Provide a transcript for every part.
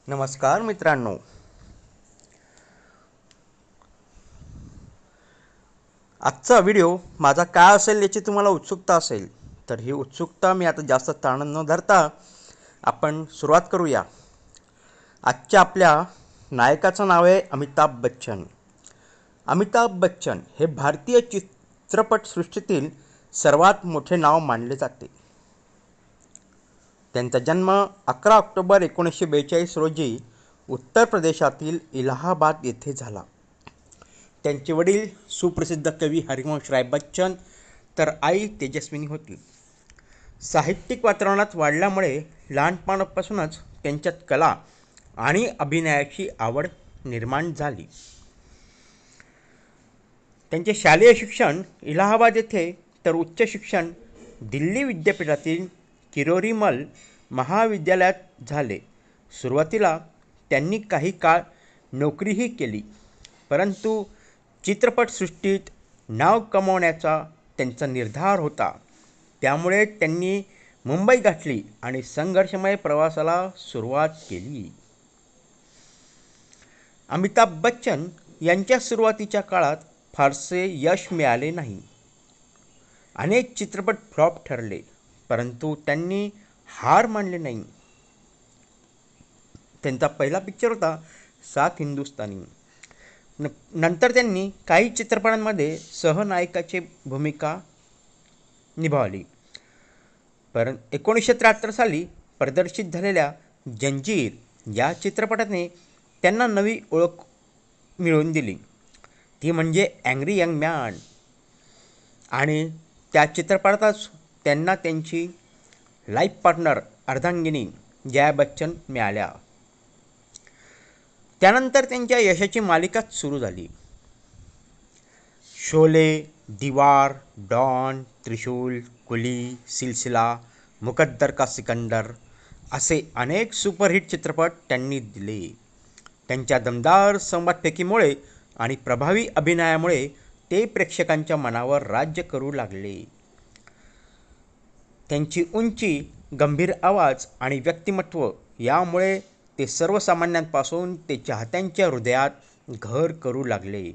नमस्कार मित्रांनो. आजचा व्हिडिओ माझा काय असेल याची तुम्हाला उत्सुकता असेल, तर ही उत्सुकता मी आता जास्त ताण न धरता आपण सुरुवात करूया. आजच्या आपल्या नायकाचं नाव आहे अमिताभ बच्चन. अमिताभ बच्चन हे भारतीय चित्रपटसृष्टीतील सर्वात मोठे नाव मानले जाते. त्यांचा जन्म 11 ऑक्टोबर 1942 रोजी उत्तर प्रदेशातील इलाहाबाद येथे झाला. त्यांचे वडील सुप्रसिद्ध कवी हरिवंशराय बच्चन तर आई तेजस्विनी होती. साहित्यिक वातावरणात वाढल्यामुळे लहानपणापासूनच त्यांच्यात कला आणि अभिनयाची आवड निर्माण झाली. त्यांचे शालेय शिक्षण इलाहाबाद येथे तर उच्च शिक्षण दिल्ली विद्यापीठातील किरोरीमल महाविद्यालयात झाले. सुरुवातीला त्यांनी काही काळ नोकरीही केली, परंतु चित्रपटसृष्टीत नाव कमावण्याचा त्यांचा निर्धार होता. त्यामुळे त्यांनी मुंबई गाठली आणि संघर्षमय प्रवासाला सुरुवात केली. अमिताभ बच्चन यांच्या सुरुवातीच्या काळात फारसे यश मिळाले नाही. अनेक चित्रपट फ्लॉप ठरले, परंतु त्यांनी हार मानली नाही. त्यांचा पहिला पिक्चर होता सात हिंदुस्तानी. नंतर त्यांनी काही चित्रपटांमध्ये सहनायकाची भूमिका निभावली. 1973 साली प्रदर्शित झालेल्या जंजीर या चित्रपटाने त्यांना नवी ओळख मिळवून दिली, ती म्हणजे अँग्री यंग मॅन. आणि त्या चित्रपटातच त्यांना त्यांची लाईफ पार्टनर अर्धांगिनी जया बच्चन मिळाल्या. त्यानंतर त्यांच्या यशाची मालिकाच सुरू झाली. शोले, दीवार, डॉन, त्रिशूल, कुली, सिलसिला, मुकद्दर का सिकंदर असे अनेक सुपरहिट चित्रपट त्यांनी दिले. त्यांच्या दमदार संवादफेकीमुळे आणि प्रभावी अभिनयामुळे ते प्रेक्षकांच्या मनावर राज्य करू लागले. त्यांची उंची, गंभीर आवाज आणि व्यक्तिमत्व यामुळे ते सर्वसामान्यांपासून ते चाहत्यांच्या हृदयात घर करू लागले.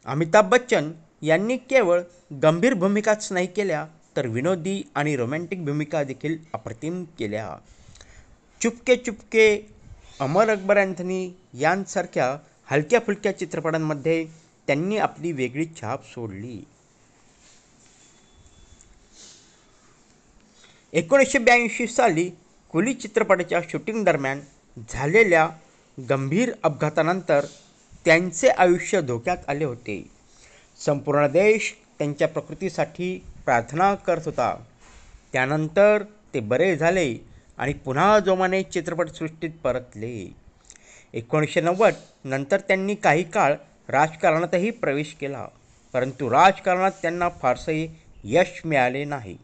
अमिताभ बच्चन यांनी केवळ गंभीर भूमिकाच नाही केल्या, तर विनोदी आणि रोमॅन्टिक भूमिका देखील अप्रतिम केल्या. चुपके चुपके, अमर अकबर अँथनी यांसारख्या हलक्या फुलक्या चित्रपटांमध्ये त्यांनी आपली वेगळी छाप सोडली. 1982 साली कुली चित्रपटाच्या शूटिंग दरम्यान झालेल्या गंभीर अपघातानंतर त्यांचे आयुष्य धोक्यात आले होते. संपूर्ण देश त्यांच्या प्रकृतीसाठी प्रार्थना करत होता. त्यानंतर ते बरे झाले आणि पुन्हा जोमाने चित्रपटसृष्टीत परतले. 1990 नंतर त्यांनी काही काळ राजकारणातही प्रवेश केला, परंतु राजकारणात त्यांना फारसे यश मिळाले नाही.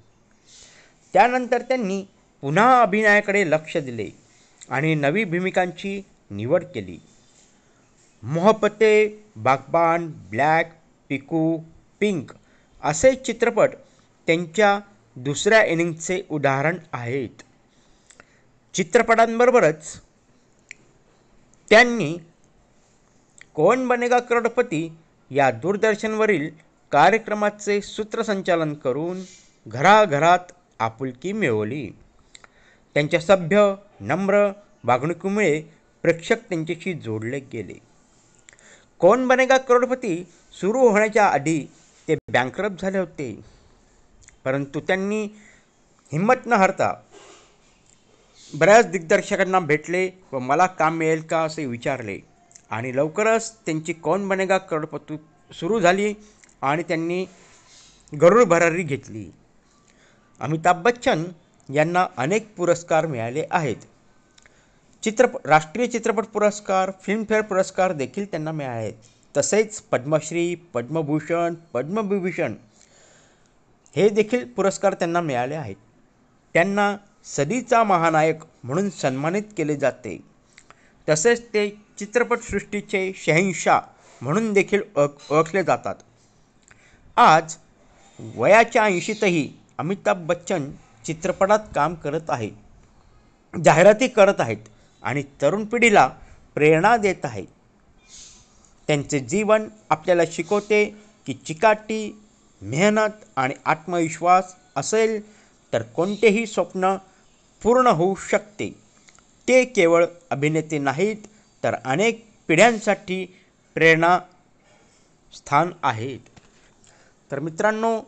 त्यानंतर त्यांनी पुन्हा अभिनयाकडे लक्ष दिले आणि नवी भूमिकांची निवड केली. मोहब्बते, बागबान, ब्लॅक, पिकू, पिंक असे चित्रपट त्यांच्या दुसऱ्या इनिंगचे उदाहरण आहेत. चित्रपटांबरोबरच त्यांनी कौन बनेगा करोडपती या दूरदर्शनवरील कार्यक्रमाचे सूत्रसंचालन करून घराघरात आपुलकी मिळवली. त्यांच्या सभ्य, नम्र वागणुकीमुळे प्रेक्षक त्यांच्याशी जोडले गेले. कौन बनेगा करोडपती सुरू होण्याच्या आधी ते बँकरप्ट झाले होते, परंतु त्यांनी हिंमत न हरता बऱ्याच दिग्दर्शकांना भेटले व मला काम मिळेल का असे विचारले आणि लवकरच त्यांची कौन बनेगा करोडपती सुरू झाली आणि त्यांनी गरुड भरारी घेतली. अमिताभ बच्चन यांना अनेक पुरस्कार मिळाले आहेत. राष्ट्रीय चित्रपट पुरस्कार, फिल्मफेअर पुरस्कार देखील त्यांना मिळाले आहेत. तसेच पद्मश्री, पद्मभूषण, पद्मविभूषण हे देखील पुरस्कार त्यांना मिळाले आहेत. त्यांना सदीचा महानायक म्हणून सन्मानित केले जाते. तसेच ते चित्रपटसृष्टीचे शहंशाह म्हणून देखील ओळखले जातात. आज वयाच्या 80तही अमिताभ बच्चन चित्रपटात काम करत आहेत. जाहिराती करत आहेत आणि तरुण पिढीला प्रेरणा देत आहेत. त्यांचे जीवन आपल्याला शिकवते की चिकाटी, मेहनत आणि आत्मविश्वास असेल तर कोणतेही स्वप्न पूर्ण होऊ शकते. ते केवळ अभिनेते नाहीत तर अनेक पिढ्यांसाठी प्रेरणा स्थान आहेत. तर मित्रांनो,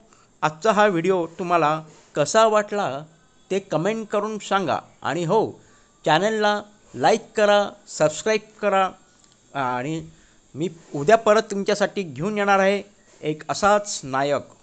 आजचा हा व्हिडिओ तुम्हाला कसा वाटला ते कमेंट करून सांगा. आणि हो, चॅनलला लाईक करा, सबस्क्राईब करा. आणि मी उद्या परत तुमच्यासाठी घेऊन येणार आहे एक असाच नायक.